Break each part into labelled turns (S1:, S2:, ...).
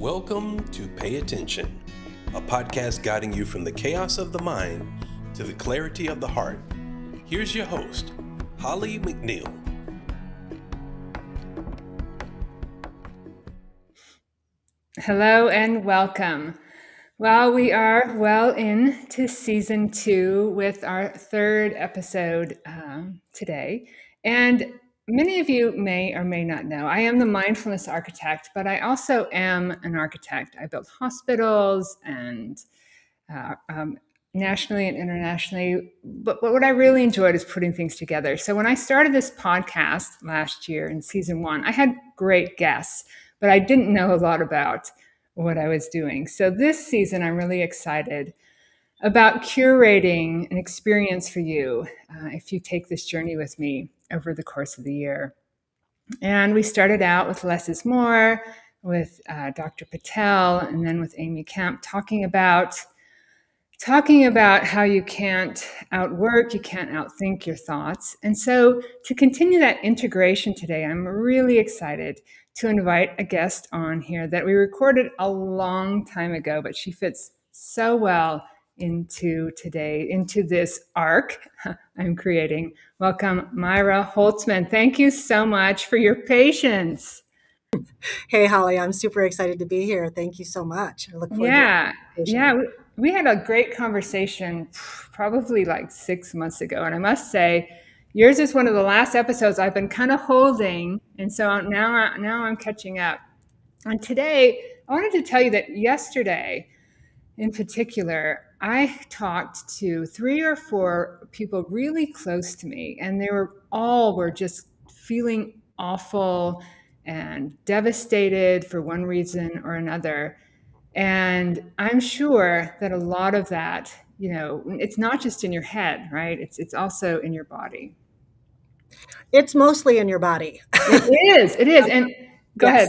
S1: Welcome to Pay Attention, a podcast guiding you from the chaos of the mind to the clarity of the heart. Here's your host, Holly McNEILL.
S2: Hello and welcome. Well, we are well into season 2 with our third episode today. And many of you may or may not know, I am the mindfulness architect, but I also am an architect. I built hospitals and nationally and internationally. But what I really enjoyed is putting things together. So when I started this podcast last year in season 1, I had great guests, but I didn't know a lot about what I was doing. So this season, I'm really excited about curating an experience for you if you take this journey with me over the course of the year. And we started out with Less is More, with Dr. Patel, and then with Amy Camp talking about how you can't outwork, you can't outthink your thoughts. And so to continue that integration today, I'm really excited to invite a guest on here that we recorded a long time ago, but she fits so well into this arc I'm creating. Welcome, Maira Holzmann. Thank you so much for your patience.
S3: Hey, Holly, I'm super excited to be here. Thank you so much. I look forward to it.
S2: Yeah. We had a great conversation probably like 6 months ago. And I must say, yours is one of the last episodes I've been kind of holding. And so now I'm catching up. And today, I wanted to tell you that yesterday, in particular, I talked to 3 or 4 people really close to me, and they were just feeling awful and devastated for one reason or another. And I'm sure that a lot of that, it's not just in your head, right? It's also in your body.
S3: It's mostly in your body.
S2: It is. And go ahead.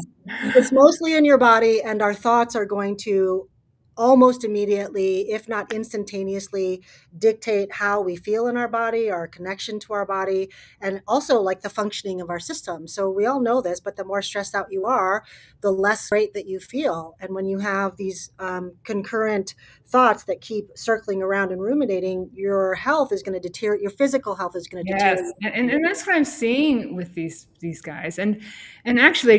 S3: It's mostly in your body, and our thoughts are going to almost immediately, if not instantaneously, dictate how we feel in our body, our connection to our body, and also like the functioning of our system. So we all know this, but the more stressed out you are, the less great that you feel. And when you have these concurrent thoughts that keep circling around and ruminating, your health is going to deteriorate. Your physical health is going to deteriorate.
S2: Yes, and that's what I'm seeing with these guys. And actually,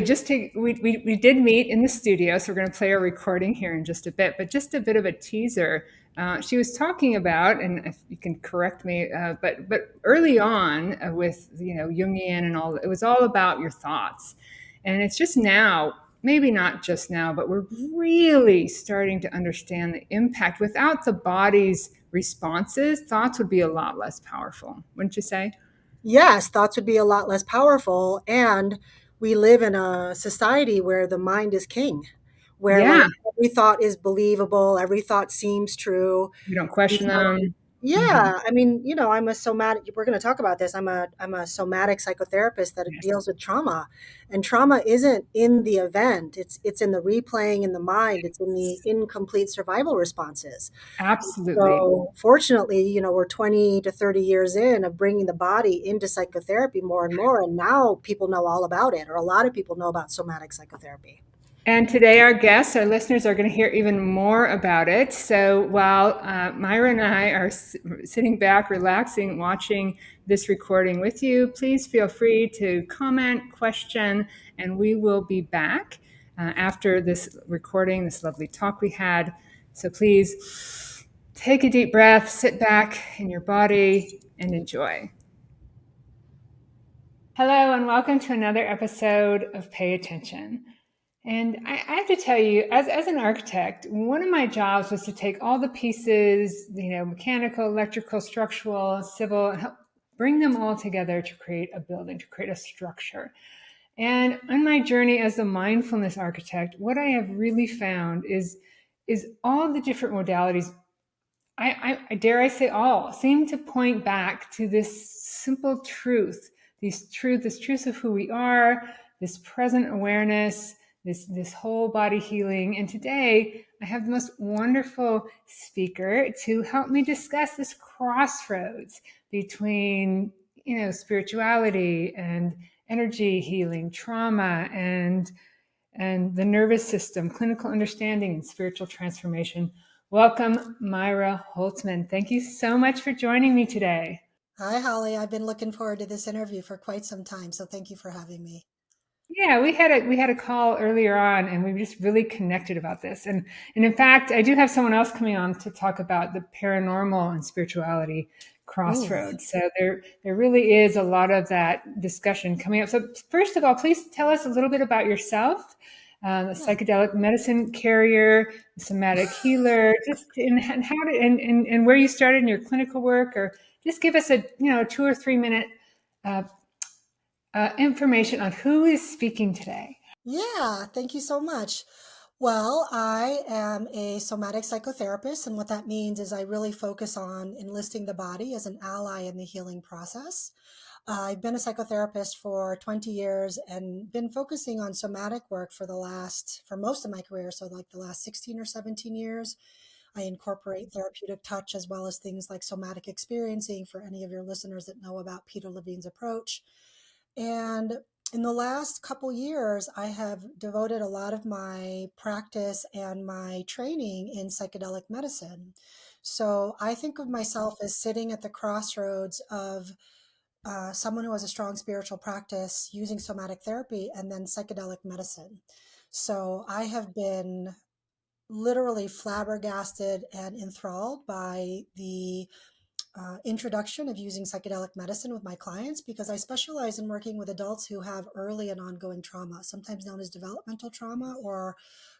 S2: we did meet in the studio, so we're going to play a recording here in just a bit. But just a bit of a teaser. She was talking about, and if you can correct me, but early on with Jungian and all, it was all about your thoughts, and it's just now. Maybe not just now, but we're really starting to understand the impact. Without the body's responses, thoughts would be a lot less powerful, wouldn't you say?
S3: Yes, thoughts would be a lot less powerful. And we live in a society where the mind is king, where like every thought is believable, every thought seems true.
S2: You don't question them.
S3: Yeah, I mean, I'm a somatic. We're going to talk about this. I'm a somatic psychotherapist that deals with trauma, and trauma isn't in the event. It's in the replaying in the mind. It's in the incomplete survival responses.
S2: Absolutely.
S3: So fortunately, we're 20 to 30 years in of bringing the body into psychotherapy more and more, and now people know all about it, or a lot of people know about somatic psychotherapy.
S2: And today our guests, our listeners, are going to hear even more about it. So while Maira and I are sitting back, relaxing, watching this recording with you, please feel free to comment, question, and we will be back after this recording, this lovely talk we had. So please take a deep breath, sit back in your body, and enjoy. Hello, and welcome to another episode of Pay Attention. And I have to tell you, as an architect, one of my jobs was to take all the pieces, mechanical, electrical, structural, civil, and help bring them all together to create a building, to create a structure. And on my journey as a mindfulness architect, what I have really found is all the different modalities, I dare I say all, seem to point back to this simple truth, this truth of who we are, this present awareness, this whole body healing. And today I have the most wonderful speaker to help me discuss this crossroads between, spirituality and energy healing, trauma, and and the nervous system, clinical understanding, and spiritual transformation. Welcome, Maira Holzmann. Thank you so much for joining me today.
S3: Hi, Holly. I've been looking forward to this interview for quite some time, so thank you for having me.
S2: Yeah, we had a call earlier on, and we just really connected about this. And in fact, I do have someone else coming on to talk about the paranormal and spirituality
S3: Ooh,
S2: crossroads. So there really is a lot of that discussion coming up. So first of all, please tell us a little bit about yourself, the
S3: yeah.
S2: psychedelic medicine carrier, the somatic healer, just and how did and where you started in your clinical work, or just give us a 2 or 3 minute uh, information on who is speaking today.
S3: Yeah, thank you so much. Well, I am a somatic psychotherapist, and what that means is I really focus on enlisting the body as an ally in the healing process. I've been a psychotherapist for 20 years and been focusing on somatic work for most of my career, so like the last 16 or 17 years. I incorporate therapeutic touch as well as things like somatic experiencing for any of your listeners that know about Peter Levine's approach. And in the last couple years, I have devoted a lot of my practice and my training in psychedelic medicine. So I think of myself as sitting at the crossroads of someone who has a strong spiritual practice using somatic therapy and then psychedelic medicine. So I have been literally flabbergasted and enthralled by the introduction of using psychedelic medicine with my clients because I specialize in working with adults who have early and ongoing trauma, sometimes known as developmental trauma or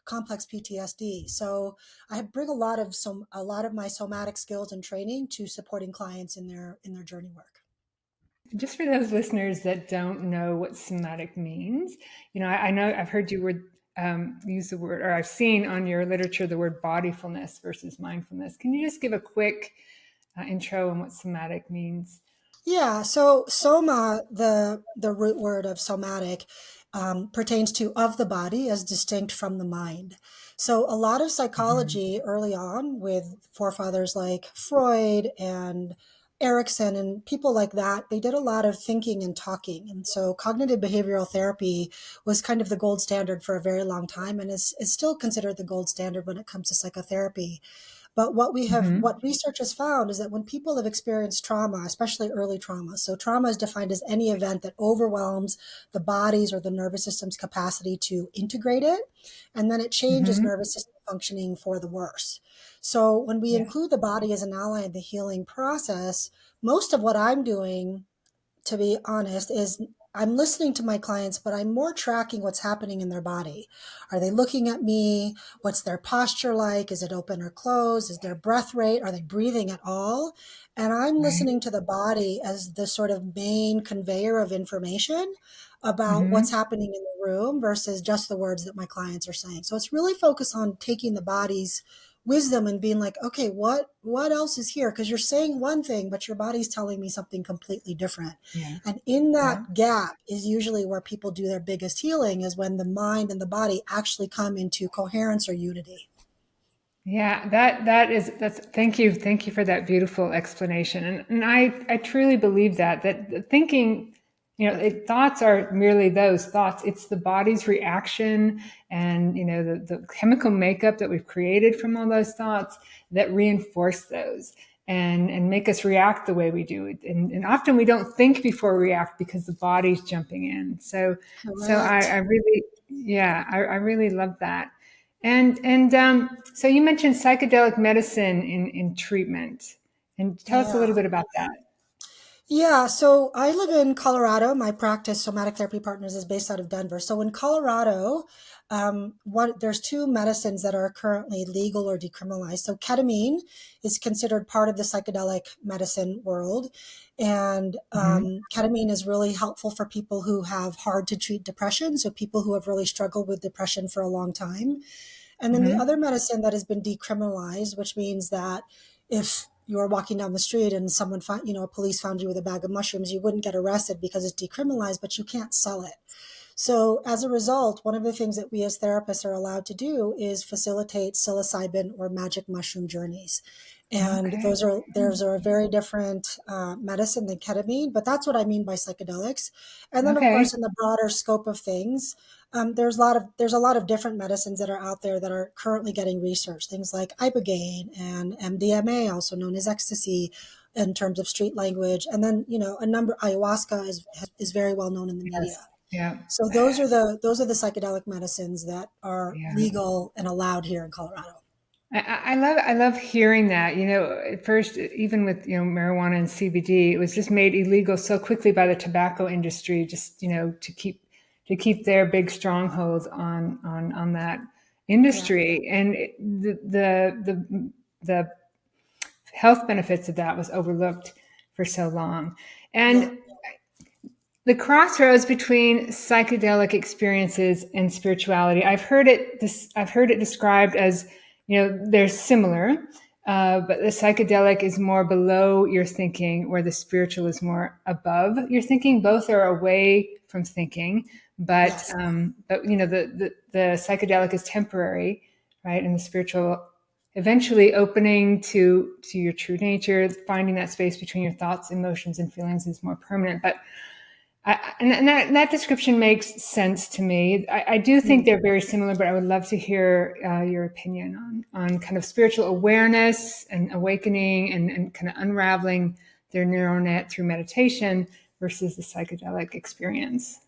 S3: complex PTSD. So I bring a lot of my somatic skills and training to supporting clients in their journey work.
S2: Just for those listeners that don't know what somatic means, I know I've heard you use the word, or I've seen on your literature the word bodyfulness versus mindfulness. Can you just give a quick intro on what somatic means?
S3: Yeah, so soma, the root word of somatic, pertains to of the body as distinct from the mind. So a lot of
S2: Mm-hmm.
S3: psychology early on with forefathers like Freud and Erickson and people like that, they did a lot of thinking and talking. And so cognitive behavioral therapy was kind of the gold standard for a very long time and is still considered the gold standard when it comes to psychotherapy. But
S2: Mm-hmm.
S3: what research has found is that when people have experienced trauma, especially early trauma, so trauma is defined as any event that overwhelms the body's or the nervous system's capacity to integrate it, and then it changes
S2: Mm-hmm.
S3: nervous system functioning for the worse. So when we
S2: Yeah.
S3: include the body as an ally in the healing process, most of what I'm doing, to be honest, is I'm listening to my clients, but I'm more tracking what's happening in their body. Are they looking at me? What's their posture like? Is it open or closed? Is their breath rate? Are they breathing at all? And I'm
S2: Right.
S3: listening to the body as the sort of main conveyor of information about what's
S2: Mm-hmm.
S3: happening in the room versus just the words that my clients are saying. So it's really focused on taking the body's wisdom and being like, okay, what else is here? Because you're saying one thing, but your body's telling me something completely different.
S2: Yeah.
S3: And in
S2: Yeah.
S3: that gap is usually where people do their biggest healing, is when the mind and the body actually come into coherence or unity.
S2: Yeah, that's thank you for that beautiful explanation. And I truly believe that the thinking, thoughts are merely those thoughts. It's the body's reaction and the chemical makeup that we've created from all those thoughts that reinforce those and make us react the way we do. And often we don't think before we react because the body's jumping in. So I
S3: Correct.
S2: really, yeah, I really love that. And so you mentioned psychedelic medicine in treatment, and tell us a little
S3: Yeah.
S2: bit about that.
S3: Yeah, so I live in Colorado. My practice, Somatic Therapy Partners, is based out of Denver. So in Colorado, there's two medicines that are currently legal or decriminalized. So ketamine is considered part of the psychedelic medicine world, and
S2: Hmm.
S3: ketamine is really helpful for people who have hard to treat depression. So people who have really struggled with depression for a long time. And then the
S2: Hmm.
S3: other medicine that has been decriminalized, which means that if you were walking down the street and someone found, police found you with a bag of mushrooms, you wouldn't get arrested because it's decriminalized, but you can't sell it. So as a result, one of the things that we as therapists are allowed to do is facilitate psilocybin or magic mushroom journeys. And
S2: Okay.
S3: those are a very different medicine than ketamine, but that's what I mean by psychedelics. And then, of
S2: Okay.
S3: course, in the broader scope of things, there's a lot of different medicines that are out there that are currently getting researched. Things like ibogaine and MDMA, also known as ecstasy, in terms of street language. And then, a number ayahuasca is very well known in the
S2: Yes.
S3: media.
S2: Yeah.
S3: So those are the psychedelic medicines that are
S2: Yeah.
S3: legal and allowed here in Colorado.
S2: I love hearing that. At first, even with marijuana and CBD, it was just made illegal so quickly by the tobacco industry, just to keep their big stronghold on that
S3: Yeah.
S2: industry, and the health benefits of that was overlooked for so long.
S3: Yeah.
S2: And the crossroads between psychedelic experiences and spirituality, I've heard it described as, they're similar, but the psychedelic is more below your thinking, where the spiritual is more above your thinking. Both are away from thinking, but
S3: Yes.
S2: the psychedelic is temporary, right, and the spiritual eventually opening to your true nature, finding that space between your thoughts, emotions, and feelings is more permanent. But that description makes sense to me. I do think they're very similar, but I would love to hear your opinion on kind of spiritual awareness and awakening and kind of unraveling their neural net through meditation versus the psychedelic experience.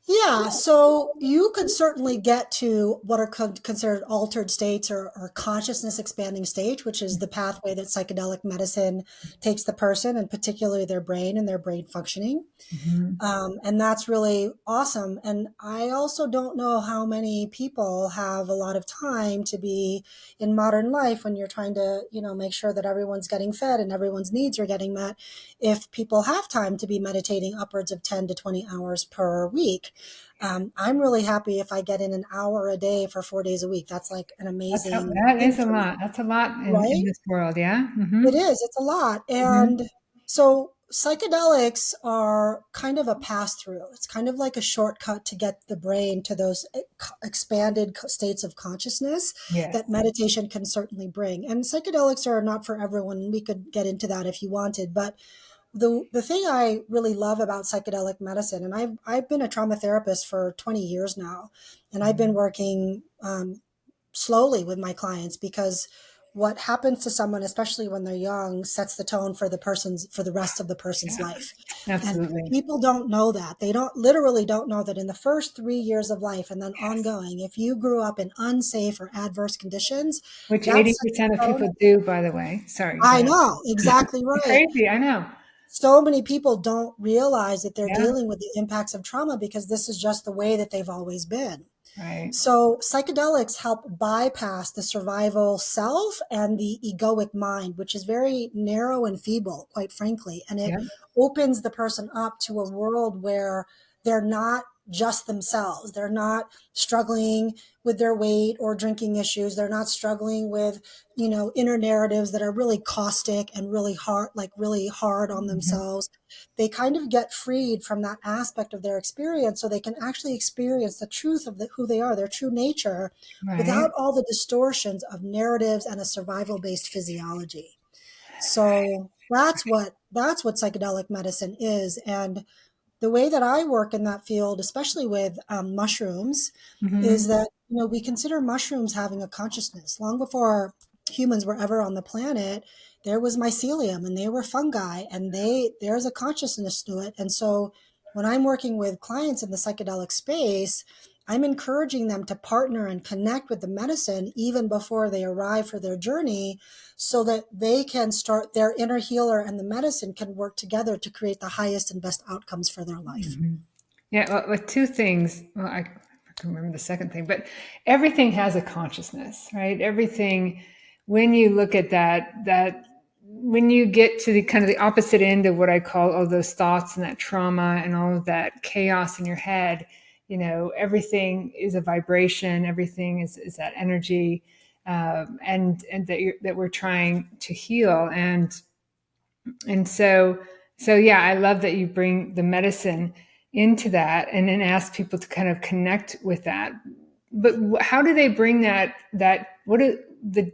S3: Yeah, so you could certainly get to what are considered altered states or consciousness expanding state, which is the pathway that psychedelic medicine takes the person, and particularly their brain and their brain functioning.
S2: Mm-hmm.
S3: And that's really awesome. And I also don't know how many people have a lot of time to be in modern life when you're trying to, make sure that everyone's getting fed and everyone's needs are getting met. If people have time to be meditating upwards of 10 to 20 hours per week. I'm really happy if I get in an hour a day for 4 days a week. That's like an amazing
S2: That
S3: thing
S2: is a
S3: for me,
S2: lot. That's a lot in
S3: right?
S2: this world. Yeah. Mm-hmm.
S3: It is. It's a lot.
S2: Mm-hmm.
S3: And so psychedelics are kind of a pass through. It's kind of like a shortcut to get the brain to those expanded states of consciousness
S2: Yes.
S3: that meditation can certainly bring. And psychedelics are not for everyone. We could get into that if you wanted, but the thing I really love about psychedelic medicine, and I've been a trauma therapist for 20 years now, and I've been working slowly with my clients, because what happens to someone, especially when they're young, sets the tone for the rest of the person's
S2: Yeah.
S3: life. And
S2: Absolutely.
S3: people don't know that. They don't know that in the first 3 years of life and then
S2: Yes.
S3: ongoing, if you grew up in unsafe or adverse conditions,
S2: Which
S3: that sets
S2: 80% of
S3: the tone.
S2: people do, by the way. Sorry, go
S3: I
S2: ahead.
S3: know, exactly right.
S2: Crazy, I know.
S3: So many people don't realize that they're
S2: Yeah,
S3: dealing with the impacts of trauma because this is just the way that they've always been.
S2: right.
S3: So psychedelics help bypass the survival self and the egoic mind, which is very narrow and feeble, quite frankly. And it
S2: Yeah.
S3: opens the person up to a world where they're not just themselves. They're not struggling with their weight or drinking issues. They're not struggling with, inner narratives that are really caustic and really hard on
S2: Mhm.
S3: themselves. They kind of get freed from that aspect of their experience so they can actually experience the truth of who they are, their true nature,
S2: Right.
S3: without all the distortions of narratives and a survival-based physiology. So that's what psychedelic medicine is. And the way that I work in that field, especially with mushrooms, is
S2: Hmm.
S3: that we consider mushrooms having a consciousness. Long before humans were ever on the planet, there was mycelium and they were fungi, and there's a consciousness to it. And so when I'm working with clients in the psychedelic space, I'm encouraging them to partner and connect with the medicine even before they arrive for their journey, so that they can start their inner healer and the medicine can work together to create the highest and best outcomes for their life.
S2: Hmm. Yeah, well, with two things. Well, I can remember the second thing, but everything has a consciousness, right? Everything, when you look at that when you get to the kind of the opposite end of what I call all those thoughts and that trauma and all of that chaos in your head, everything is a vibration. Everything is that energy, and that we're trying to heal. And so yeah, I love that you bring the medicine into that and then ask people to kind of connect with that. But how do they bring that what do the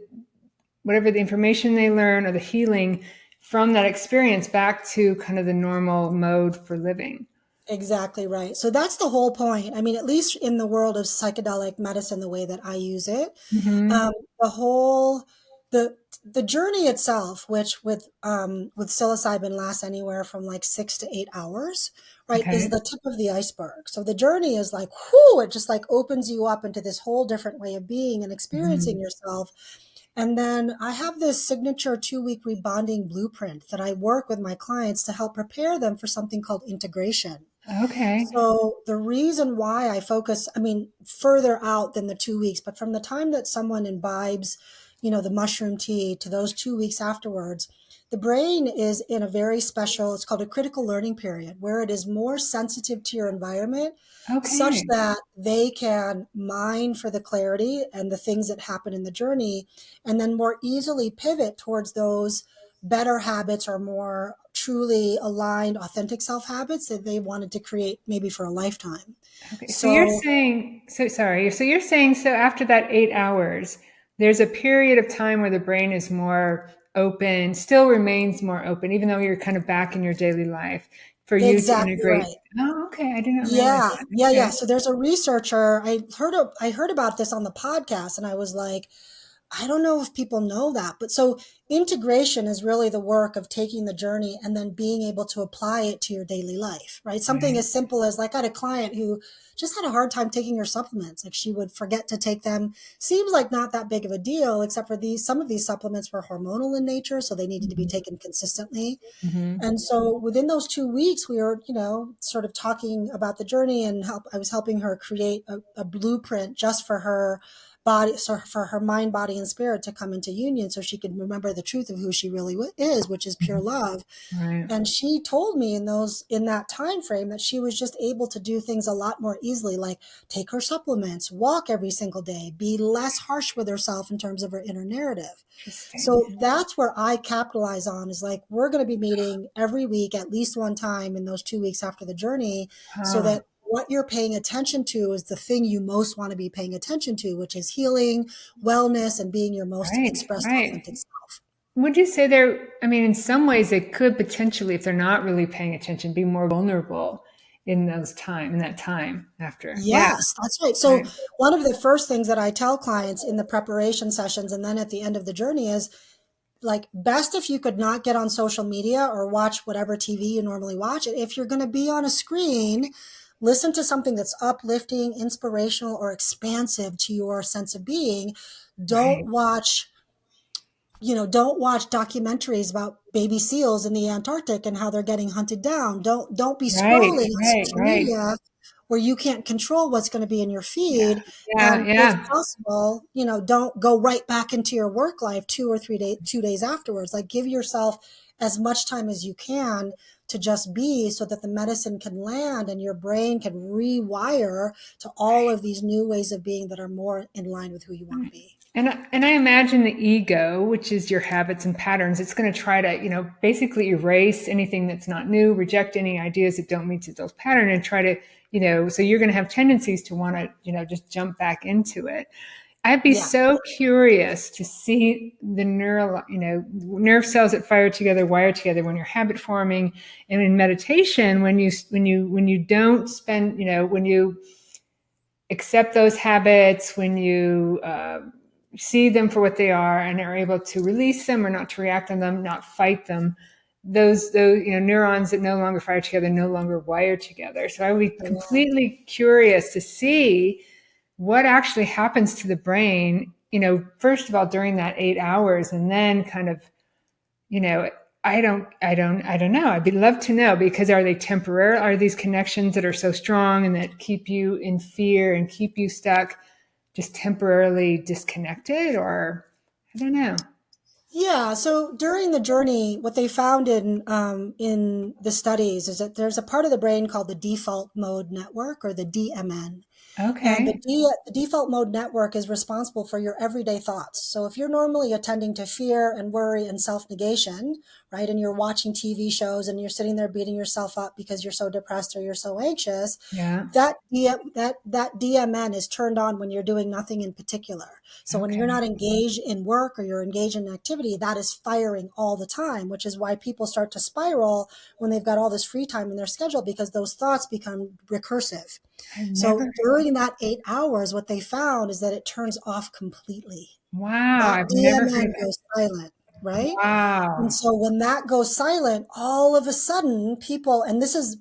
S2: whatever the information they learn or the healing from that experience back to kind of the normal mode for living.
S3: Exactly right. So that's the whole point. I mean, at least in the world of psychedelic medicine, the way that I use it,
S2: Mm-hmm.
S3: the whole the journey itself, which with psilocybin lasts anywhere from like 6 to 8 hours, right, is
S2: Okay.
S3: the tip of the iceberg. So the journey is like, whoo, it just like opens you up into this whole different way of being and
S2: Mm-hmm.
S3: experiencing yourself. And then I have this signature 2 week rebonding blueprint that I work with my clients to help prepare them for something called integration.
S2: Okay.
S3: So the reason why I focus, I mean, further out than the 2 weeks, but from the time that someone imbibes, the mushroom tea to those 2 weeks afterwards, the brain is in a very special, it's called a critical learning period, where it is more sensitive to your environment such
S2: Okay.
S3: that they can mine for the clarity and the things that happen in the journey, and then more easily pivot towards those better habits or more truly aligned, authentic self habits that they wanted to create maybe for a lifetime.
S2: Okay. So you're
S3: So,
S2: saying, so sorry. So you're saying, so after that 8 hours, there's a period of time where the brain is more open, still remains more open, even though you're kind of back in your daily life for you to
S3: exactly
S2: integrate.
S3: right.
S2: Oh, okay. I did not realize
S3: Yeah,
S2: that.
S3: yeah, yeah.
S2: Okay.
S3: So there's a researcher. I heard about this on the podcast, and I was like, I don't know if people know that, but so integration is really the work of taking the journey and then being able to apply it to your daily life, right? Something
S2: Right.
S3: as simple as like I had a client who just had a hard time taking her supplements. Like she would forget to take them. Seems like not that big of a deal, except for some of these supplements were hormonal in nature, so they needed to be taken consistently.
S2: Mm-hmm.
S3: And so within those 2 weeks, we were, sort of talking about the journey and I was helping her create a blueprint just for her body, so for her mind, body, and spirit to come into union so she could remember the truth of who she really is, which is pure love.
S2: Right.
S3: And she told me in that time frame that she was just able to do things a lot more easily, like take her supplements, walk every single day, be less harsh with herself in terms of her inner narrative.
S2: Interesting.
S3: So that's where I capitalize on, is like, we're going to be meeting every week, at least one time in those 2 weeks after the journey, so
S2: Oh,
S3: that what you're paying attention to is the thing you most want to be paying attention to, which is healing, wellness, and being your most
S2: right.
S3: expressed,
S2: Right.
S3: authentic self.
S2: Would you say I mean, in some ways they could potentially, if they're not really paying attention, be more vulnerable in that time after. Yeah.
S3: Yes, that's right. So
S2: Right.
S3: one of the first things that I tell clients in the preparation sessions and then at the end of the journey is, like, best if you could not get on social media or watch whatever TV you normally watch. If you're going to be on a screen, listen to something that's uplifting, inspirational, or expansive to your sense of being.
S2: Right.
S3: Don't watch don't watch documentaries about baby seals in the Antarctic and how they're getting hunted down. Don't be
S2: Right.
S3: scrolling on
S2: Right.
S3: social
S2: Right.
S3: media where you can't control what's going to be in your
S2: Yeah.
S3: feed.
S2: Yeah.
S3: And if
S2: Yeah.
S3: possible, don't go right back into your work life 2 days afterwards. Like, give yourself as much time as you can to just be, so that the medicine can land and your brain can rewire to all of these new ways of being that are more in line with who you want to be.
S2: And I imagine the ego, which is your habits and patterns, it's going to try to, basically erase anything that's not new, reject any ideas that don't meet those patterns, and try to, so you're going to have tendencies to want to, just jump back into it. I'd be
S3: Yeah.
S2: so curious to see the nerve cells that fire together, wire together when you're habit forming, and in meditation, when you don't spend, when you accept those habits, when you see them for what they are and are able to release them or not to react on them, not fight them, those neurons that no longer fire together no longer wire together. So I would be completely curious to see what actually happens to the brain, first of all during that 8 hours, and then kind of, I don't know. I'd love to know, because are they temporary? Are these connections that are so strong and that keep you in fear and keep you stuck just temporarily disconnected? Or I don't know.
S3: Yeah, so during the journey, what they found in the studies is that there's a part of the brain called the default mode network, or the DMN. And
S2: Okay.
S3: the default mode network is responsible for your everyday thoughts. So if you're normally attending to fear and worry and self-negation, right, and you're watching TV shows and you're sitting there beating yourself up because you're so depressed or you're so anxious,
S2: Yeah.
S3: that DMN is turned on when you're doing nothing in particular. So when you're
S2: Okay.
S3: not engaged in work or you're engaged in activity, that is firing all the time, which is why people start to spiral when they've got all this free time in their schedule, because those thoughts become recursive.
S2: I've
S3: So
S2: never.
S3: during that 8 hours, what they found is that it turns off completely.
S2: Wow.
S3: That
S2: I've never heard
S3: DMN
S2: that.
S3: goes silent, right? And
S2: Wow.
S3: so when that goes silent, all of a sudden people, and this is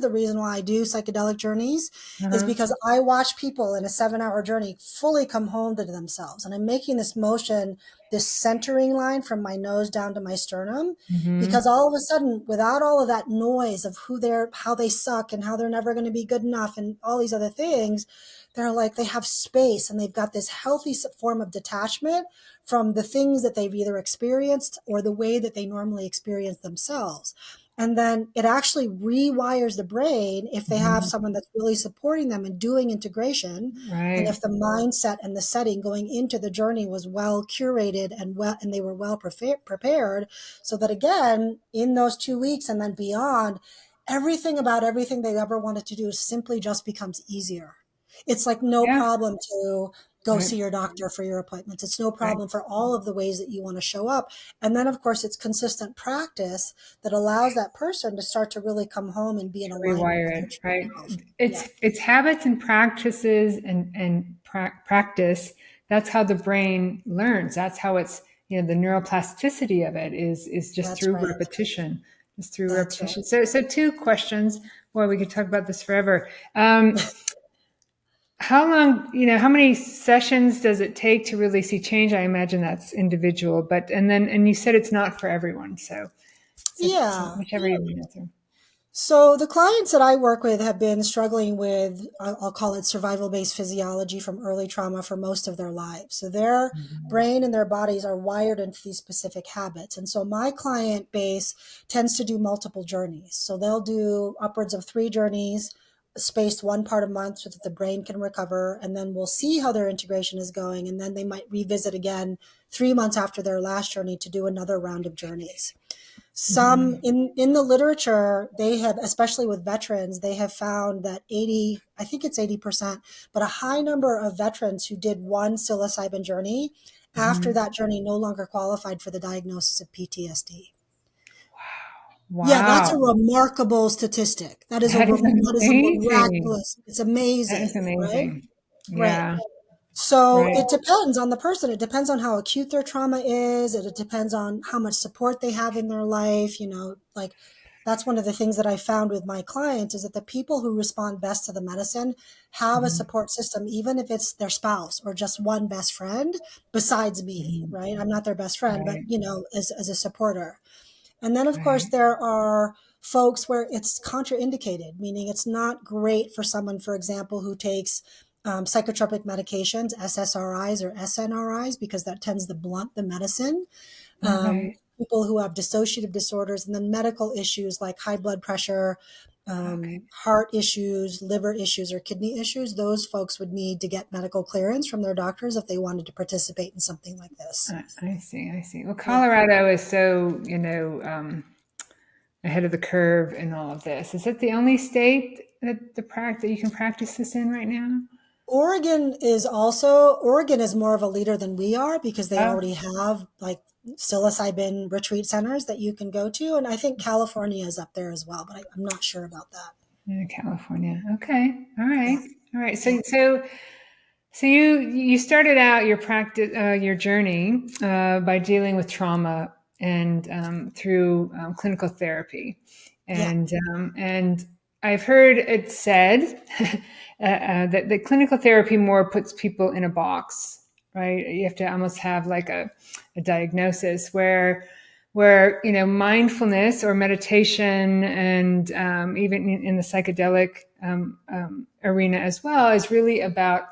S3: the reason why I do psychedelic journeys, is
S2: Uh-huh.
S3: because I watch people in a 7 hour journey fully come home to themselves. And I'm making this motion, this centering line from my nose down to my sternum,
S2: Mm-hmm.
S3: because all of a sudden, without all of that noise of how they suck and how they're never going to be good enough and all these other things, they're like, they have space and they've got this healthy form of detachment from the things that they've either experienced or the way that they normally experience themselves. And then it actually rewires the brain if they have
S2: Mm-hmm.
S3: someone that's really supporting them and doing integration. And
S2: Right.
S3: if the mindset and the setting going into the journey was well curated and they were well prepared, so that again, in those 2 weeks and then beyond, everything about everything they ever wanted to do simply just becomes easier. It's like no
S2: Yeah.
S3: problem to go
S2: Right.
S3: see your doctor for your appointments. It's no
S2: Right.
S3: problem for all of the ways that you want to show up. And then, of course, it's consistent practice that allows that person to start to really come home and be in alignment
S2: Rewire
S3: with their
S2: it,
S3: true
S2: right?
S3: self. Yeah,
S2: It's habits and practices and practice. That's how the brain learns. That's how it's, the neuroplasticity of it is just
S3: that's
S2: through
S3: right.
S2: repetition. Just through
S3: That's right.
S2: repetition. So two questions. Boy, we could talk about this forever. How long, how many sessions does it take to really see change? I imagine that's individual, but and you said it's not for everyone. So
S3: Yeah.
S2: whichever you want to answer.
S3: So the clients that I work with have been struggling with, I'll call it survival-based physiology from early trauma for most of their lives. So their brain and their bodies are wired into these specific habits. And so my client base tends to do multiple journeys. So they'll do upwards of 3 journeys, spaced one part a month so that the brain can recover. And then we'll see how their integration is going. And then they might revisit again 3 months after their last journey to do another round of journeys. Some
S2: Mhm.
S3: in the literature, they have, especially with veterans, they have found that 80, I think it's 80%, but a high number of veterans who did one psilocybin journey after
S2: Mhm.
S3: that journey no longer qualified for the diagnosis of PTSD. Yeah, that's a
S2: Wow,
S3: remarkable statistic.
S2: that is
S3: That is a
S2: amazing.
S3: miraculous. It's
S2: That is
S3: amazing, right?
S2: amazing.
S3: Right.
S2: Yeah,
S3: So
S2: right.
S3: it depends on the person. It depends on how acute their trauma is. It depends on how much support they have in their life. Like that's one of the things that I found with my clients is that the people who respond best to the medicine have a
S2: Mhm.
S3: support system, even if it's their spouse or just one best friend besides me,
S2: Mhm.
S3: right? I'm not their best friend, but
S2: Right,
S3: as a supporter. And then, of course,
S2: right.
S3: there are folks where it's contraindicated, meaning it's not great for someone, for example, who takes psychotropic medications, SSRIs or SNRIs, because that tends to blunt the medicine.
S2: Okay,
S3: People who have dissociative disorders, and then medical issues like high blood pressure,
S2: okay.
S3: heart issues, liver issues, or kidney issues, those folks would need to get medical clearance from their doctors if they wanted to participate in something like this.
S2: I see. I see. Well,
S3: Yeah.
S2: Colorado is so, ahead of the curve in all of this. Is it the only state that you can practice this in right now?
S3: Oregon is more of a leader than we are because they
S2: Oh,
S3: already have like psilocybin retreat centers that you can go to. And I think California is up there as well, but I'm not sure about that.
S2: in California. Okay. All right.
S3: Yeah.
S2: All right.
S3: Yeah.
S2: So you started out your practice, your journey by dealing with trauma and through clinical therapy,
S3: Yeah.
S2: and I've heard it said that the clinical therapy more puts people in a box, right? You have to almost have like a diagnosis where mindfulness or meditation and even in the psychedelic arena as well is really about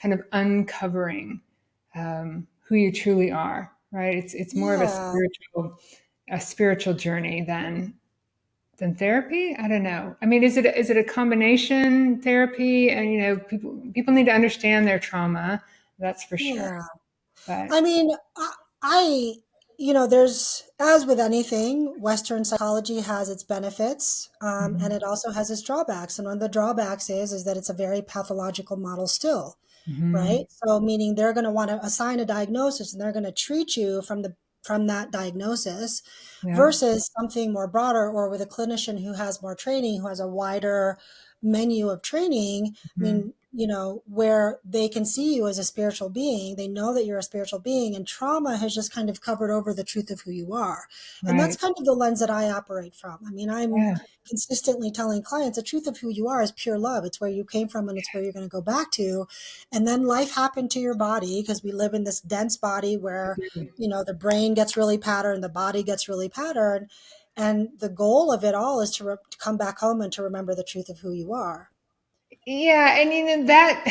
S2: kind of uncovering who you truly are. right? It's more of
S3: Yeah.
S2: a spiritual journey than therapy. I don't know. I mean, is it a combination therapy? And people need to understand their trauma. That's for sure.
S3: Yeah.
S2: But
S3: I mean, I there's, as with anything, Western psychology has its benefits, and
S2: mhm,
S3: it also has its drawbacks. And one of the drawbacks is that it's a very pathological model still,
S2: mhm,
S3: right? So meaning they're going to want to assign a diagnosis and they're going to treat you from that diagnosis
S2: yeah,
S3: versus something more broader, or with a clinician who has more training, who has a wider menu of training. I
S2: mhm,
S3: mean, where they can see you as a spiritual being, they know that you're a spiritual being, and trauma has just kind of covered over the truth of who you are. And that's
S2: right,
S3: kind of the lens that I operate from. I mean, I'm
S2: yeah,
S3: consistently telling clients the truth of who you are is pure love. It's where you came from and it's where you're going to go back to. And then life happened to your body, because we live in this dense body where, the brain gets really patterned, the body gets really patterned. And the goal of it all is to come back home and to remember the truth of who you are.
S2: yeah. And that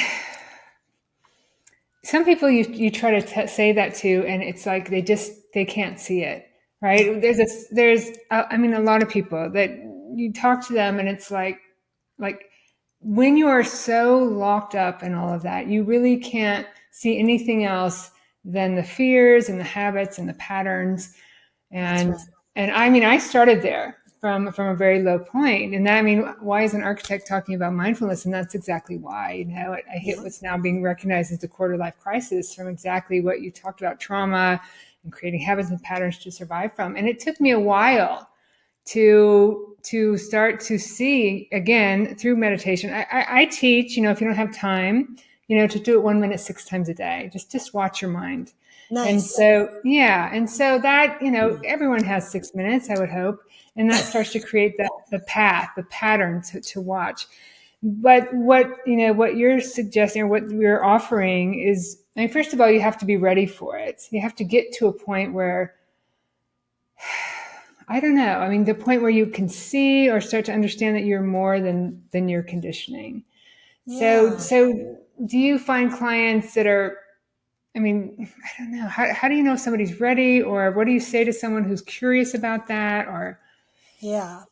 S2: some people you try to say that to, and it's like they can't see it,
S3: No.
S2: right? I mean, a lot of people that you talk to them, and it's like when you are so locked up in all of that, you really can't see anything else than the fears and the habits and the patterns.
S3: That's
S2: And
S3: right.
S2: I mean, I started there from a very low point. And that, I mean, why is an architect talking about mindfulness? And that's exactly why. I hit
S3: Yeah.
S2: what's now being recognized as the quarter life crisis from exactly what you talked about, trauma and creating habits and patterns to survive from. And it took me a while to start to see again through meditation. I teach, if you don't have time, to do it 1 minute 6 times a day. Just watch your mind. And
S3: Nice.
S2: so yeah, and so that everyone has 6 minutes, I would hope, and that starts to create the path, the pattern to watch. But what you're suggesting or what you're offering is, I mean, first of all, you have to be ready for it. You have to get to a point where I don't know. I mean, the point where you can see or start to understand that you're more than your conditioning. So,
S3: Yeah.
S2: so do you find clients that are? I mean, I don't know. How do you know if somebody's ready, or what do you say to someone who's curious about that? Or
S3: Yeah.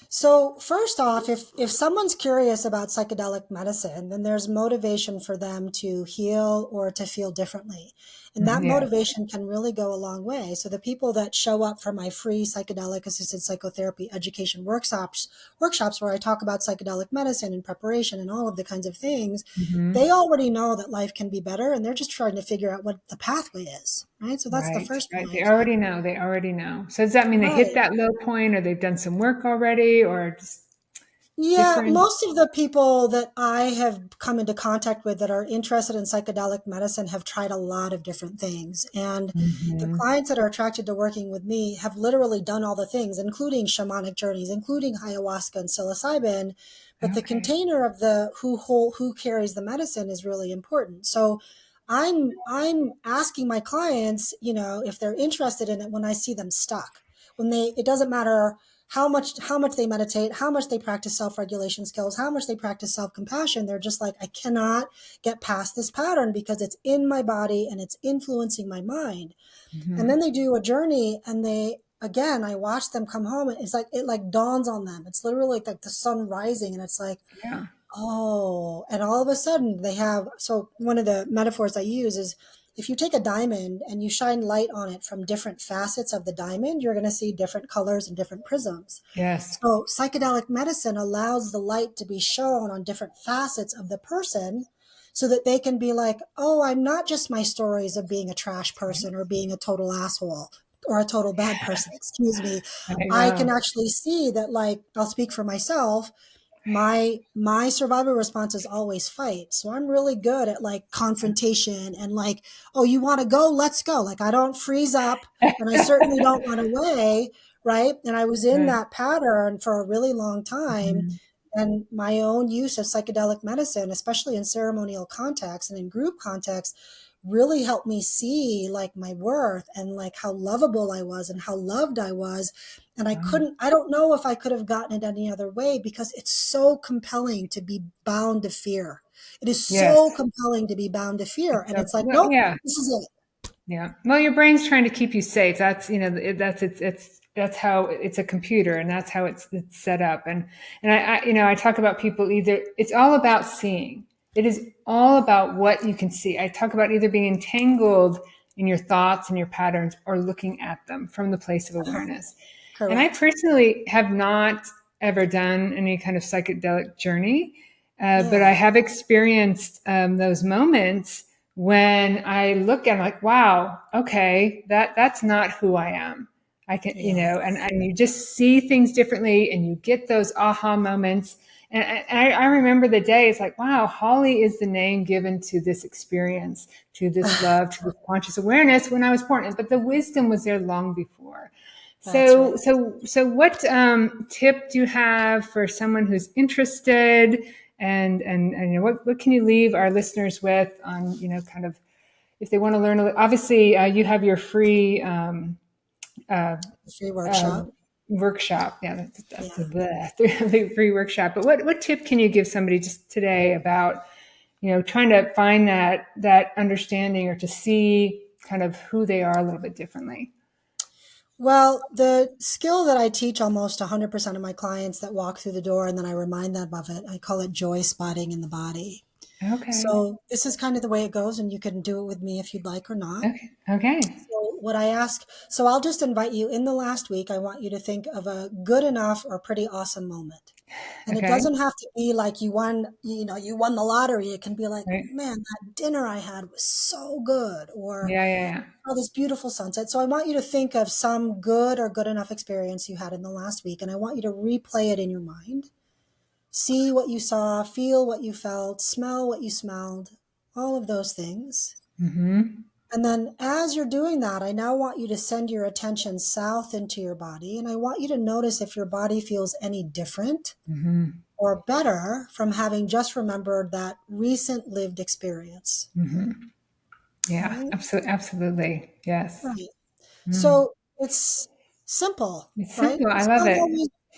S3: So first off, if someone's curious about psychedelic medicine, then there's motivation for them to heal or to feel differently. And that
S2: yeah,
S3: motivation can really go a long way. So the people that show up for my free psychedelic assisted psychotherapy education workshops where I talk about psychedelic medicine and preparation and all of the kinds of things,
S2: hmm,
S3: they already know that life can be better, and they're just trying to figure out what the pathway is, right? So that's the
S2: right,
S3: first
S2: right. They
S3: point.
S2: already know. They already know. So does that mean they hit
S3: Right.
S2: that low point, or they've done some work already, or just
S3: Yeah,
S2: different?
S3: most of the people that I have come into contact with that are interested in psychedelic medicine have tried a lot of different things. And the
S2: Hmm.
S3: clients that are attracted to working with me have literally done all the things, including shamanic journeys, including ayahuasca and psilocybin. But the
S2: Okay.
S3: container of the who carries the medicine is really important. So I'm asking my clients, if they're interested in it when I see them stuck. It doesn't matter how much they meditate, how much they practice self-regulation skills, how much they practice self-compassion. They're just like, I cannot get past this pattern because it's in my body and it's influencing my mind. And
S2: Hmm.
S3: then they do a journey, and I watch them come home, and it's like it like dawns on them. It's literally like the sun rising, and it's like,
S2: Yeah.
S3: oh, and all of a sudden they have. So one of the metaphors I use is, if you take a diamond and you shine light on it from different facets of the diamond, you're going to see different colors and different prisms.
S2: Yes.
S3: So psychedelic medicine allows the light to be shown on different facets of the person, so that they can be like, oh, I'm not just my stories of being a trash person or being a total asshole or a total bad person, excuse me.
S2: I
S3: I can
S2: know.
S3: actually see that, like, I'll speak for myself. My survival response is always fight. So I'm really good at like confrontation and like, oh, you want to go? Let's go. Like, I don't freeze up, and I certainly don't run away, right? And I was in
S2: Right.
S3: that pattern for a really long time.
S2: Mhm.
S3: And my own use of psychedelic medicine, especially in ceremonial context and in group context, really helped me see like my worth and like how lovable I was and how loved I was. And
S2: Wow.
S3: I don't know if I could have gotten it any other way, because it's so compelling to be bound to fear. It is so
S2: Yes.
S3: compelling to be bound to fear.
S2: It's
S3: And
S2: so,
S3: it's like,
S2: well,
S3: nope,
S2: yeah.
S3: this is it.
S2: Yeah. Well, your brain's trying to keep you safe. That's, that's how it's a computer, and that's how it's set up. And I talk about people either, it's all about seeing. It is all about what you can see. I talk about either being entangled in your thoughts and your patterns or looking at them from the place of awareness. And I
S3: Correct.
S2: personally have not ever done any kind of psychedelic journey, but
S3: Yeah.
S2: I have experienced those moments when I look at it like, wow, okay, that's not who I am. I can,
S3: Yeah.
S2: and you just see things differently and you get those aha moments. And I remember the day, it's like, wow, Holly is the name given to this experience, to this love, to this conscious awareness when I was born. But the wisdom was there long before.
S3: That's right.
S2: So what tip do you have for someone who's interested, and what can you leave our listeners with on, kind of, if they want to learn obviously you have your free uh,
S3: Free
S2: uh,
S3: workshop.
S2: workshop. Yeah, that's
S3: Yeah.
S2: the free workshop. But what tip can you give somebody just today about, trying to find that understanding, or to see kind of who they are a little bit differently?
S3: Well, the skill that I teach almost 100% of my clients that walk through the door and then I remind them of it, I call it joy spotting in the body.
S2: Okay.
S3: So this is kind of the way it goes, and you can do it with me if you'd like or not.
S2: Okay. Okay.
S3: So what I ask, so I'll just invite you in the last week, I want you to think of a good enough or pretty awesome moment. And it
S2: Okay.
S3: doesn't have to be like you won the lottery. It can be like,
S2: Right.
S3: man, that dinner I had was so good, or
S2: Yeah. Yeah. Yeah.
S3: oh, this beautiful sunset. So I want you to think of some good or good enough experience you had in the last week, and I want you to replay it in your mind. See what you saw, feel what you felt, smell what you smelled, all of those things.
S2: Mm-hmm.
S3: And then as you're doing that, I now want you to send your attention south into your body. And I want you to notice if your body feels any different
S2: Mm-hmm.
S3: or better from having just remembered that recent lived experience.
S2: Mm-hmm. Yeah.
S3: Right?
S2: Absolutely. Absolutely. Yes.
S3: Right.
S2: Mm.
S3: So it's simple,
S2: It's
S3: right?
S2: simple. I love it.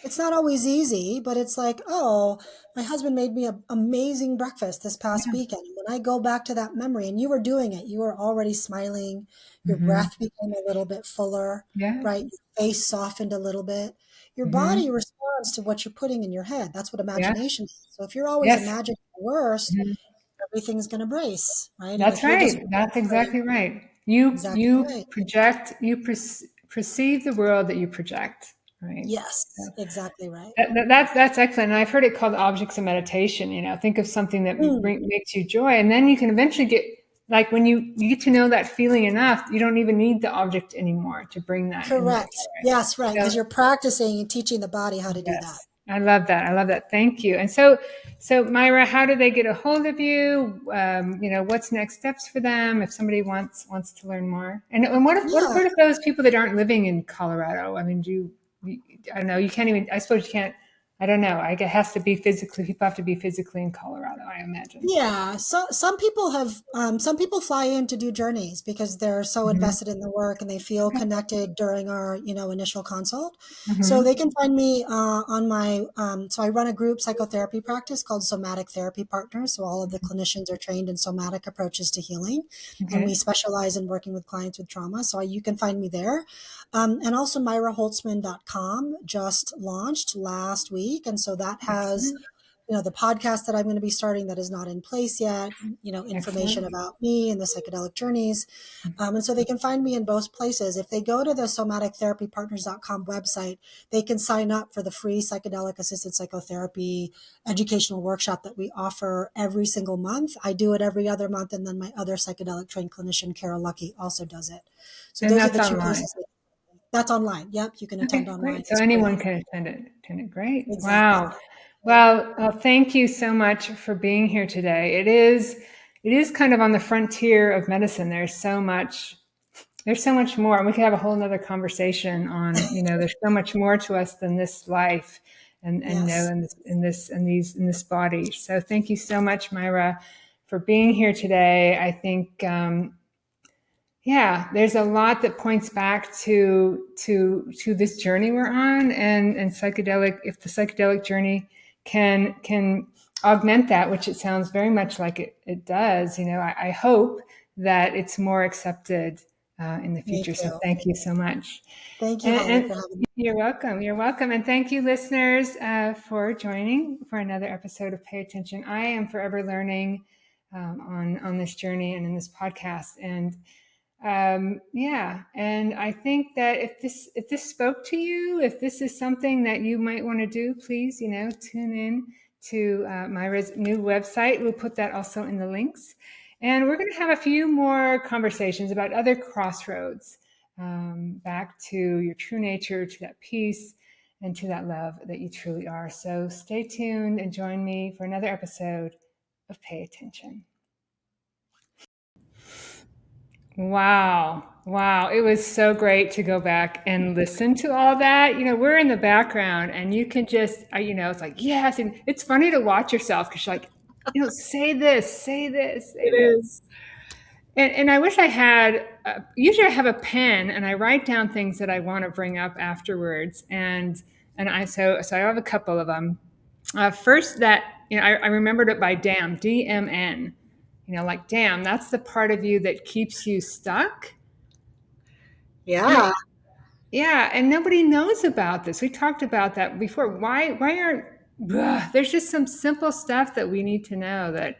S3: It's not always easy, but it's like, oh, my husband made me an amazing breakfast this past
S2: Yeah.
S3: weekend. When I go back to that memory, and you were doing it, you were already smiling, your
S2: Mm-hmm.
S3: breath became a little bit fuller,
S2: Yeah.
S3: right? Your face softened a little bit. Your body
S2: Mm-hmm.
S3: responds to what you're putting in your head. That's what
S2: Yeah.
S3: imagination is. So if you're always
S2: Yes.
S3: imagining the worst,
S2: Mhm.
S3: everything's going to brace, right? And
S2: That's
S3: if you're just
S2: right. That's
S3: right,
S2: exactly right. You
S3: exactly
S2: you
S3: right.
S2: project. You perceive the world that you project. Right.
S3: Yes, exactly right.
S2: That's excellent. And I've heard it called objects of meditation. Think of something that
S3: Mm.
S2: makes you joy, and then you can eventually get, like, when you get to know that feeling enough, you don't even need the object anymore to bring that into
S3: Correct.
S2: it.
S3: Yes, right. Because
S2: So
S3: you're practicing and teaching the body how to do that.
S2: yes, I love that. I love that. Thank you. And so Myra, how do they get a hold of you? What's next steps for them if somebody wants to learn more? And what
S3: Yeah.
S2: about those people that aren't living in Colorado? I mean, I don't know. You can't even. I suppose you can't. I don't know. I guess it has to be physically. People have to be physically in Colorado, I imagine.
S3: Yeah. So some people fly in to do journeys because they're so
S2: Mm-hmm.
S3: invested in the work and they feel
S2: Okay.
S3: connected during our, initial consult. So they
S2: Mm-hmm.
S3: can find me on my, so I run a group psychotherapy practice called Somatic Therapy Partners. So all of the clinicians are trained in somatic approaches to healing, and we
S2: Okay.
S3: specialize in working with clients with trauma. So you can find me there. And also MairaHolzmann.com just launched last week. And so that has,
S2: Excellent.
S3: the podcast that I'm going to be starting that is not in place yet, information
S2: Excellent.
S3: about me and the psychedelic journeys. And so they can find me in both places. If they go to the somatictherapypartners.com website, they can sign up for the free psychedelic assisted psychotherapy educational workshop that we offer every single month. I do it every other month. And then my other psychedelic trained clinician, Carol Lucky, also does it. So
S2: And
S3: those are
S2: that's
S3: the two
S2: online.
S3: places. That's online. Yep. You can attend
S2: Okay,
S3: online.
S2: great. So
S3: It's
S2: anyone
S3: free.
S2: can attend it. Attend it. Great.
S3: Exactly.
S2: Wow. Well, thank you so much for being here today. It is kind of on the frontier of medicine. There's so much more, and we could have a whole nother conversation on, there's so much more to us than this life, and
S3: Yes.
S2: in this body. So thank you so much, Myra, for being here today. I think, yeah, there's a lot that points back to this journey we're on, and psychedelic. If the psychedelic journey can augment that, which it sounds very much like it does. I hope that it's more accepted in the
S3: Me
S2: future. So
S3: too.
S2: thank you so much.
S3: Thank you, Holly,
S2: And
S3: for having me.
S2: you're welcome. You're welcome. And thank you, listeners, for joining for another episode of Pay Attention. I am forever learning on this journey and in this podcast. And yeah, and I think that if this spoke to you, if this is something that you might want to do, please, tune in to Myra's new website. We'll put that also in the links. And we're going to have a few more conversations about other crossroads, back to your true nature, to that peace, and to that love that you truly are. So stay tuned and join me for another episode of Pay Attention. Wow. Wow. It was so great to go back and listen to all that. We're in the background and you can just, it's like, yes. And it's funny to watch yourself because you're like, say this, say this, say
S3: It
S2: this.
S3: is.
S2: And I wish I had, usually I have a pen and I write down things that I want to bring up afterwards. So I have a couple of them. First that, I remembered it by DAM, DMN. Like, damn, that's the part of you that keeps you stuck.
S3: Yeah.
S2: Yeah. And nobody knows about this. We talked about that before. Why aren't, there's just some simple stuff that we need to know that.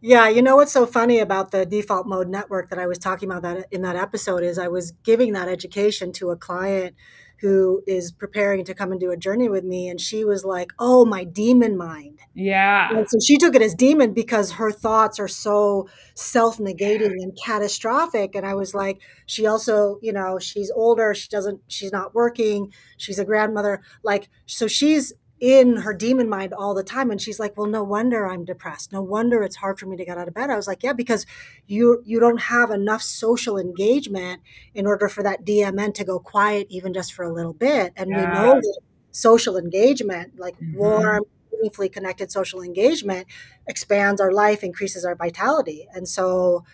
S3: Yeah, you know what's so funny about the default mode network that I was talking about that in that episode is I was giving that education to a client who is preparing to come and do a journey with me, and she was like, "Oh, my demon mind."
S2: Yeah.
S3: And so she took it as demon because her thoughts are so self-negating and catastrophic. And I was like, she also, she's older, she's not working, she's a grandmother. Like, so she's in her demon mind all the time. And she's like, well, no wonder I'm depressed. No wonder it's hard for me to get out of bed. I was like, yeah, because you don't have enough social engagement in order for that DMN to go quiet, even just for a little bit. And we
S2: Yeah.
S3: know that social engagement, like
S2: Mhm.
S3: warm, meaningfully connected social engagement, expands our life, increases our vitality. And so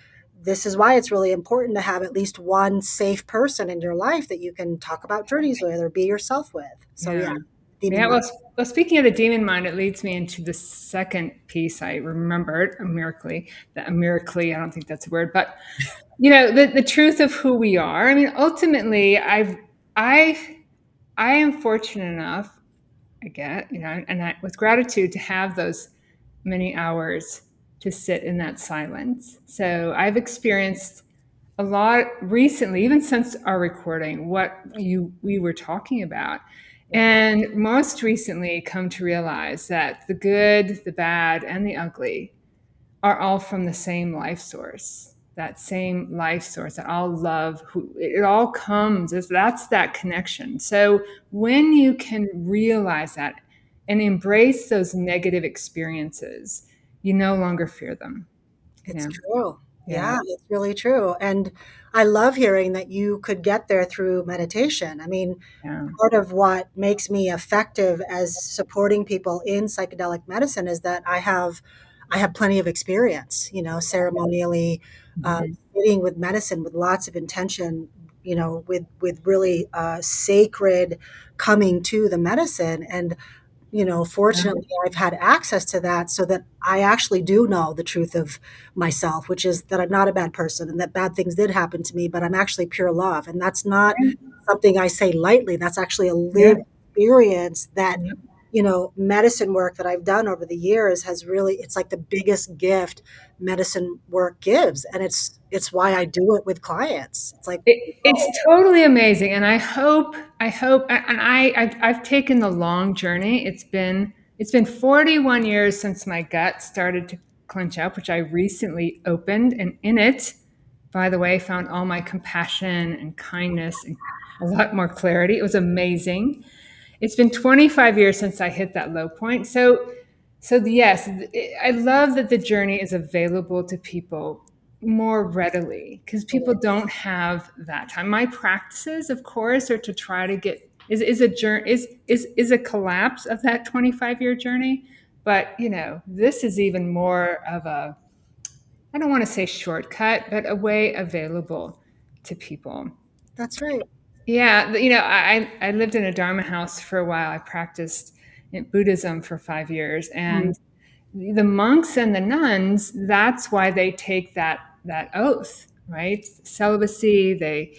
S3: this is why it's really important to have at least one safe person in your life that you can talk about journeys with or be yourself with. So
S2: Yeah.
S3: yeah, demon
S2: Yeah.
S3: mind.
S2: Well, speaking of the demon mind, it leads me into the second piece I remembered, I don't think that's a word, but the truth of who we are. I mean, ultimately, I am fortunate enough, I get, with gratitude to have those many hours to sit in that silence. So I've experienced a lot recently, even since our recording, what we were talking about. And most recently come to realize that the good, the bad, and the ugly are all from the same life source. That same life source, that all love, it all comes, that's that connection. So when you can realize that and embrace those negative experiences, you no longer fear them.
S3: It's true.
S2: Yeah.
S3: Yeah, it's really true. And I love hearing that you could get there through meditation. I mean,
S2: Yeah.
S3: part of what makes me effective as supporting people in psychedelic medicine is that I have plenty of experience, ceremonially
S2: Mhm.
S3: sitting with medicine with lots of intention, with really sacred coming to the medicine. And fortunately, I've had access to that so that I actually do know the truth of myself, which is that I'm not a bad person and that bad things did happen to me, but I'm actually pure love. And that's not something I say lightly. That's actually a
S2: Yeah.
S3: lived experience that,
S2: Yeah.
S3: medicine work that I've done over the years has really, it's like the biggest gift medicine work gives. And it's why I do it with clients. It's like,
S2: It's totally amazing, and I've taken the long journey. It's been 41 years since my gut started to clench up, which I recently opened, and in it, by the way, found all my compassion and kindness and a lot more clarity. It was amazing. It's been 25 years since I hit that low point. So yes, I love that the journey is available to people more readily because people don't have that time. My practices, of course, are to try to get is a journey is a collapse of that 25-year journey. But this is even more of a, I don't want to say shortcut, but a way available to people.
S3: that's right.
S2: Yeah, I lived in a Dharma house for a while. I practiced in Buddhism for 5 years,
S3: Mm,
S2: and the monks and the nuns, that's why they take that oath, right? Celibacy. They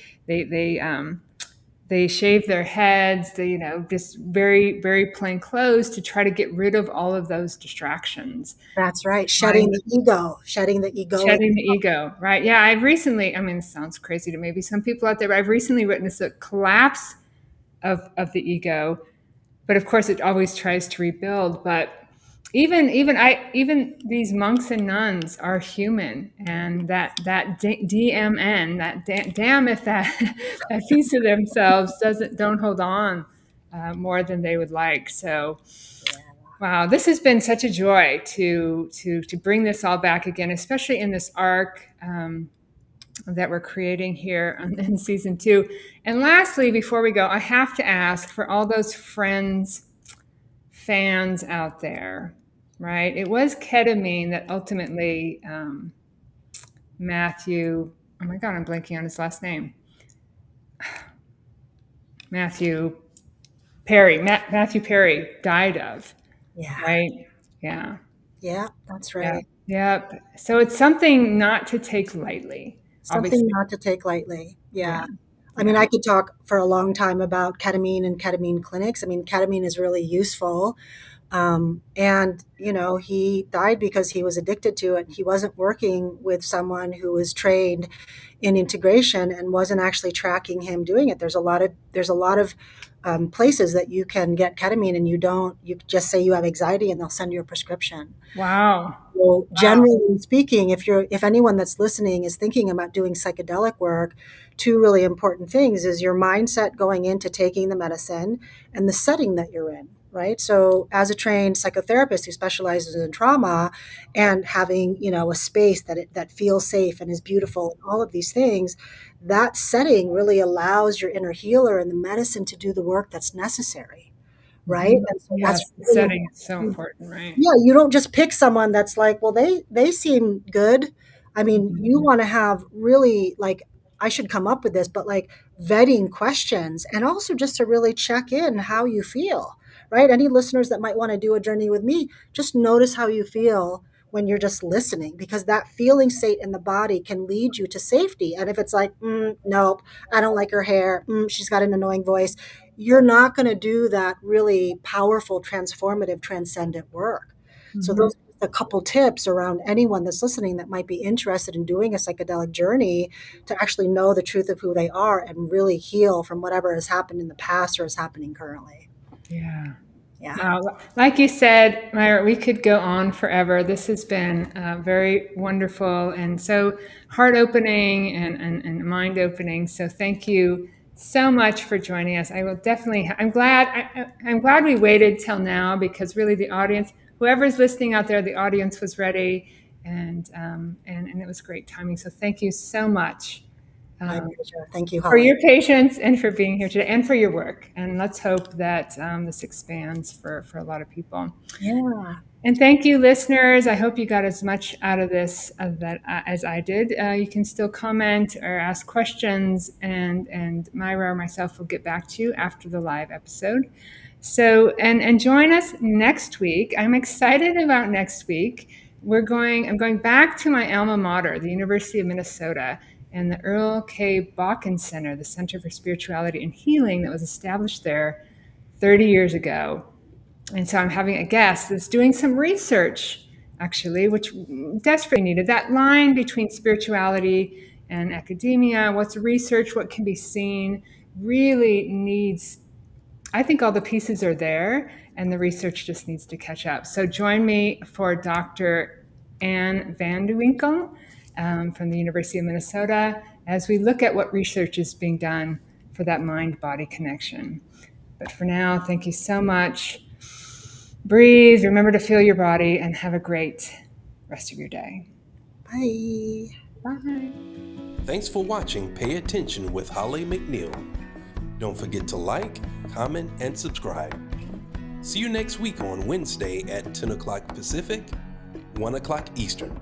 S2: shave their heads. They, just very, very plain clothes to try to get rid of all of those distractions.
S3: That's right.
S2: Right.
S3: Shedding the ego.
S2: Shedding the ego, right? Yeah, I've recently, it sounds crazy to maybe some people out there, but I've recently witnessed a collapse of the ego. But of course, it always tries to rebuild. But even these monks and nuns are human, and that DMN, damn if that that piece of themselves don't hold on more than they would like. So. Wow, this has been such a joy to bring this all back again, especially in this arc that we're creating here in season 2. And lastly, before we go, I have to ask for all those fans out there, right? It was ketamine that ultimately Matthew. Oh my God, I'm blanking on his last name. Matthew Perry died of.
S3: Yeah.
S2: Right. Yeah.
S3: Yeah, that's right.
S2: Yep. So it's something not to take lightly.
S3: Something
S2: Obviously.
S3: not to take lightly. Yeah. I
S2: Yeah.
S3: mean, I could talk for a long time about ketamine and ketamine clinics. I mean, ketamine is really useful. And, he died because he was addicted to it. He wasn't working with someone who was trained in integration and wasn't actually tracking him doing it. There's a lot of places that you can get ketamine, and you just say you have anxiety and they'll send you a prescription.
S2: Wow.
S3: So generally speaking, if anyone that's listening is thinking about doing psychedelic work, 2 really important things is your mindset going into taking the medicine and the setting that you're in, right? So as a trained psychotherapist who specializes in trauma, and having, a space that feels safe and is beautiful and all of these things, that setting really allows your inner healer and the medicine to do the work that's necessary, right?
S2: Mm-hmm.
S3: And so
S2: Yes, the setting is so important, right?
S3: yeah, you don't just pick someone that's like, well, they seem good. I mean, you want to have really, like, I should come up with this, but like vetting questions, and also just to really check in how you feel, right? Any listeners that might want to do a journey with me, just notice how you feel when you're just listening, because that feeling state in the body can lead you to safety. And if it's like, nope, I don't like her hair, she's got an annoying voice, you're not going to do that really powerful, transformative, transcendent work. Mm-hmm. So those are a couple tips around anyone that's listening that might be interested in doing a psychedelic journey, to actually know the truth of who they are and really heal from whatever has happened in the past or is happening currently.
S2: Yeah.
S3: Yeah.
S2: Like you said, Maira, we could go on forever. This has been very wonderful and so heart-opening and mind-opening. So thank you so much for joining us. I will definitely. I'm glad we waited till now, because really the audience, whoever's listening out there, the audience was ready, and it was great timing. So thank you so much.
S3: My pleasure. Thank you, Holly,
S2: for your patience and for being here today, and for your work. And let's hope that this expands for a lot of people.
S3: Yeah.
S2: And thank you, listeners. I hope you got as much out of this as I did. You can still comment or ask questions, and Maira or myself will get back to you after the live episode. So, and join us next week. I'm excited about next week. I'm going back to my alma mater, the University of Minnesota, and the Earl K. Bakken Center, the Center for Spirituality and Healing that was established there 30 years ago. And so I'm having a guest that's doing some research, actually, which desperately needed. That line between spirituality and academia, what's research, what can be seen, really needs, I think all the pieces are there, and the research just needs to catch up. So join me for Dr. Anne Van de Winkel from the University of Minnesota as we look at what research is being done for that mind-body connection. But for now, thank you so much. Breathe, remember to feel your body, and have a great rest of your day.
S3: Bye.
S2: Bye.
S1: Thanks for watching Pay Attention with Holly McNEILL. Don't forget to like, comment, and subscribe. See you next week on Wednesday at 10 o'clock Pacific, 1 o'clock Eastern.